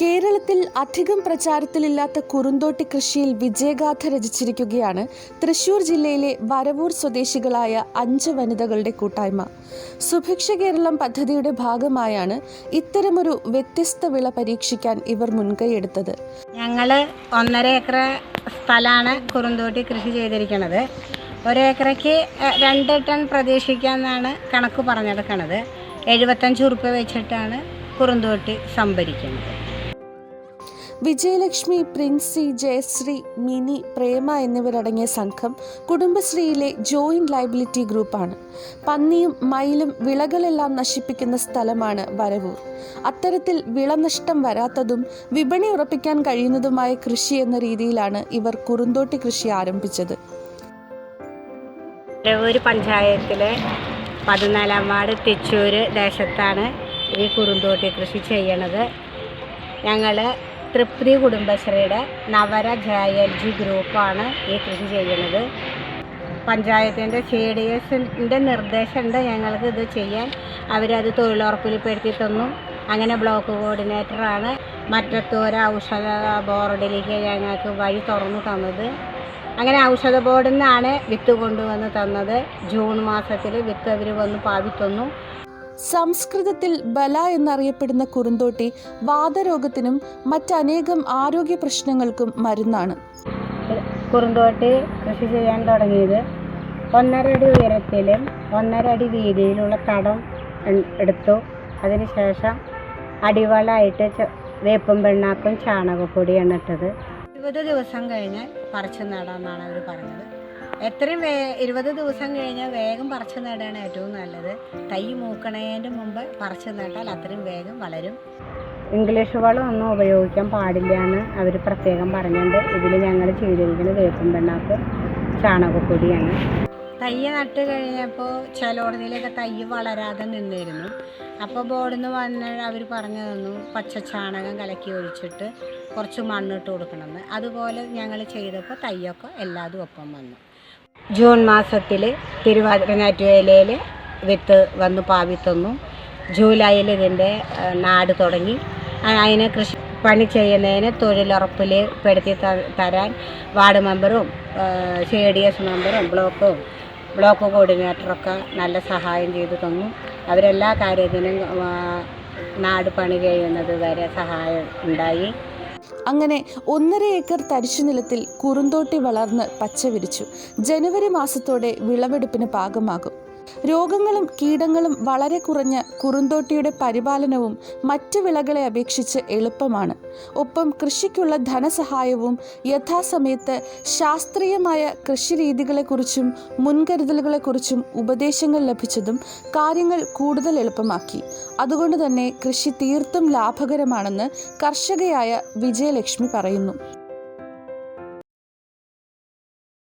കേരളത്തിൽ അധികം പ്രചാരത്തിലില്ലാത്ത കുറുന്തോട്ടി കൃഷിയിൽ വിജയഗാഥ രചിച്ചിരിക്കുകയാണ് തൃശൂർ ജില്ലയിലെ വരവൂർ സ്വദേശികളായ 5 വനിതകളുടെ കൂട്ടായ്മ. സുഭിക്ഷ കേരളം പദ്ധതിയുടെ ഭാഗമായാണ് ഇത്തരമൊരു വ്യത്യസ്ത വിള പരീക്ഷിക്കാൻ ഇവർ മുൻകൈയെടുത്തത്. ഞങ്ങൾ 1.5 ഏക്കർ സ്ഥലമാണ് കുറുന്തോട്ടി കൃഷി ചെയ്തിരിക്കുന്നത്. 1 ഏക്കറയ്ക്ക് 2 ടൺ പ്രതീക്ഷിക്കാമെന്നാണ് കണക്ക് പറഞ്ഞെടുക്കുന്നത്. 75 ഉറുപ്പ്യ വെച്ചിട്ടാണ് കുറുന്തോട്ടി സംഭരിക്കുന്നത്. വിജയലക്ഷ്മി, പ്രിൻസി, ജയശ്രീ, മിനി, പ്രേമ എന്നിവരടങ്ങിയ സംഘം കുടുംബശ്രീയിലെ ജോയിന്റ് ലയബിലിറ്റി ഗ്രൂപ്പാണ്. പന്നിയും മയിലും വിളകളെല്ലാം നശിപ്പിക്കുന്ന സ്ഥലമാണ് വരവൂർ. അത്തരത്തിൽ വിളനഷ്ടം വരാത്തതും വിപണി ഉറപ്പിക്കാൻ കഴിയുന്നതുമായ കൃഷി എന്ന രീതിയിലാണ് ഇവർ കുറുന്തോട്ടി കൃഷി ആരംഭിച്ചത്. വരവൂർ പഞ്ചായത്തിലെ 14-ാം വാർഡ് തെച്ചൂര് ദേശത്താണ് ഈ കുറുന്തോട്ടി കൃഷി ചെയ്യണത്. ഞങ്ങൾ തൃപ്തി കുടുംബശ്രീയുടെ നവര ജയൽജി ഗ്രൂപ്പാണ് ഈ കൃഷി ചെയ്യുന്നത്. പഞ്ചായത്തിൻ്റെ CDSൻ്റെ നിർദ്ദേശമുണ്ട് ഞങ്ങൾക്ക് ഇത് ചെയ്യാൻ. അവരത് തൊഴിലുറപ്പിൽ പെടുത്തി തന്നു. അങ്ങനെ ബ്ലോക്ക് കോർഡിനേറ്ററാണ് മറ്റത്തൂർ ഔഷധ ബോർഡിലേക്ക് ഞങ്ങൾക്ക് വഴി തുറന്നു തന്നത്. അങ്ങനെ ഔഷധ ബോർഡിൽ നിന്നാണ് വിത്ത് കൊണ്ടുവന്ന് തന്നത്. ജൂൺ മാസത്തിൽ വിത്ത് അവർ വന്ന് പാവി തന്നു. സംസ്കൃതത്തിൽ ബല എന്നറിയപ്പെടുന്ന കുറുന്തോട്ടി വാതരോഗത്തിനും മറ്റനേകം ആരോഗ്യ പ്രശ്നങ്ങൾക്കും മരുന്നാണ്. കുറുന്തോട്ടി കൃഷി ചെയ്യാൻ തുടങ്ങിയത് 1.5 അടി ഉയരത്തിലും 1.5 അടി വീതിയിലുള്ള തടം എടുത്തു. അതിനുശേഷം അടിവളമായിട്ട് വേപ്പും പിണ്ണാക്കും ചാണകപ്പൊടിയാണ് ഇട്ടത്. 20 ദിവസം കഴിഞ്ഞ് പറിച്ചു നടാമെന്നാണ് അവർ പറഞ്ഞത്. എത്രയും 20 ദിവസം കഴിഞ്ഞാൽ വേഗം പറിച്ചു നടാണ് ഏറ്റവും നല്ലത്. തൈ മൂക്കണതിൻ്റെ മുമ്പ് പറിച്ചു നട്ടാൽ അത്രയും വേഗം വളരും. ഇംഗ്ലീഷ് വളം ഒന്നും ഉപയോഗിക്കാൻ പാടില്ല എന്ന് അവർ പ്രത്യേകം പറഞ്ഞിട്ടുണ്ട്. ഇതിൽ ഞങ്ങൾ ചെയ്തിരിക്കുന്നത് വേപ്പും പിണ്ണാക്ക് ചാണകപ്പൊടിയാണ്. തൈ നട്ട് കഴിഞ്ഞപ്പോൾ ചിലയിടത്തിലൊക്കെ തൈ വളരാതെ നിന്നിരുന്നു. അപ്പോൾ ബോർഡിൽ നിന്ന് വന്ന് അവർ പറഞ്ഞു തന്നു പച്ച ചാണകം കലക്കി ഒഴിച്ചിട്ട് കുറച്ച് മണ്ണിട്ട് കൊടുക്കണമെന്ന്. അതുപോലെ ഞങ്ങൾ ചെയ്തപ്പോൾ തൈയൊക്കെ എല്ലാതും ഒപ്പം വന്നു. ജൂൺ മാസത്തിൽ തിരുവാതിര ഞാറ്റുവേലയിൽ വിത്ത് വന്ന് പാവി തന്നു. ജൂലൈയിൽ ഇതിൻ്റെ നാട് തുടങ്ങി. അതിന് കൃഷി പണി ചെയ്യുന്നതിന് തൊഴിലുറപ്പിൽ പെടുത്തി തരാൻ വാർഡ് മെമ്പറും CDS മെമ്പറും ബ്ലോക്ക് കോർഡിനേറ്ററൊക്കെ നല്ല സഹായം ചെയ്തു തന്നു. അവരെല്ലാ കാര്യത്തിനും നാട് പണി ചെയ്യുന്നത് വരെ സഹായം ഉണ്ടായി. അങ്ങനെ 1.5 ഏക്കർ തരിശു നിലത്തിൽ കുറുന്തോട്ടി വളർന്ന് പച്ച വിരിച്ചു. ജനുവരി മാസത്തോടെ വിളവെടുപ്പിന് പാകമാകും. രോഗങ്ങളും കീടങ്ങളും വളരെ കുറഞ്ഞ കുറുന്തോട്ടിയുടെ പരിപാലനവും മറ്റു വിളകളെ അപേക്ഷിച്ച് എളുപ്പമാണ്. ഒപ്പം കൃഷിക്കുള്ള ധനസഹായവും യഥാസമയത്ത് ശാസ്ത്രീയമായ കൃഷിരീതികളെക്കുറിച്ചും മുൻകരുതലുകളെക്കുറിച്ചും ഉപദേശങ്ങൾ ലഭിച്ചതും കാര്യങ്ങൾ കൂടുതൽ എളുപ്പമാക്കി. അതുകൊണ്ട് തന്നെ കൃഷി തീർത്തും ലാഭകരമാണെന്ന് കർഷകയായ വിജയലക്ഷ്മി പറയുന്നു.